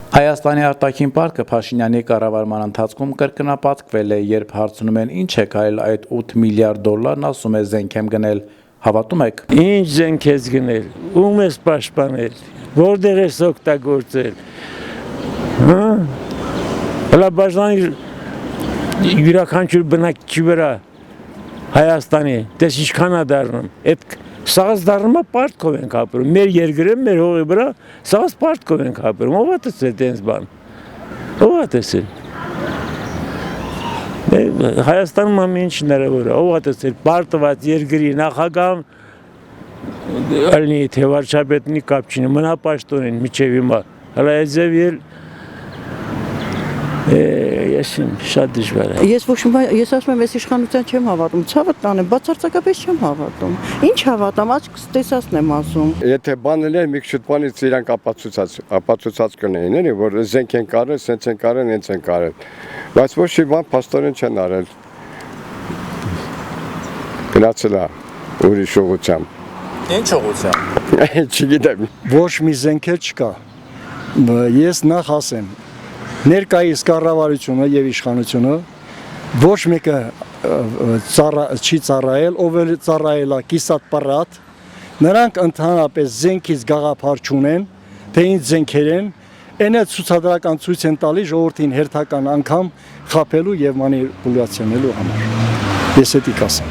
Հայաստանի արտաքին պարտքը Փաշինյանի կառավարման ընթացքում կրկնապատկվել է, երբ հարցնում են ինչ է կարել այդ 8 միլիարդ դոլարն, ասում է զենք եմ գնել, հավատում եք։ Ինչ զենք ես գնել, ում ես պաշտպանել, որտեղ ես օգտագործել։ Հələ բաժանի յուրաքանչյուր բնակչի վրա Հայաստանի, դες ինչքան է դառնում, այդ սաղս դառնում է պարտքով ենք ապրում, մեր երկրը, մեր հողի վրա սաղս պարտքով ենք ապրում, ով է տեսել տենց բան, ով է տեսել։ Հայաստանում ամեն ինչ հնարավոր է, ով է տեսել պարտված երկրի նախագահ ալնի թե վարչապետի կապ չունի, մնա պաշտոնին միջև հիմա, հələ այդձև ես շատ դժվար է։ Ես ասում եմ, ես իշխանության չեմ հավատում, ցավը տանեմ, բացարձակապես չեմ հավատում։ Ինչ հավատամ, աչքս տեսածն եմ ասում։ Եթե բանել են մի քիչ բանից իրանք ապացուցած կնեին, էլի, որ զենք են կարել, սենց են կարել, հենց են կարել։ Բայց ոչ մի բան փաստորեն չեն արել։ Գնացել է ուրիշ ուղղությամբ։ Ինչ ուղղությամբ։ Չգիտեմ։ Ոչ մի զենք չկա։ Ես նախ ասեմ, ներկայիս կառավարությունը եւ իշխանությունը ոչ մեկը չի ծառայել, ով էլ ծառայել է կիսատ պարատ, նրանք ընդհանրապես զենքից գաղափար չունեն, թե ինչ զենքեր են, այնը ցուցադրական ցույց են տալի ժողովրդին հերթական անգամ խաբելու եւ մանիպուլյացիոնելու համար։ Ես էդի կասեմ։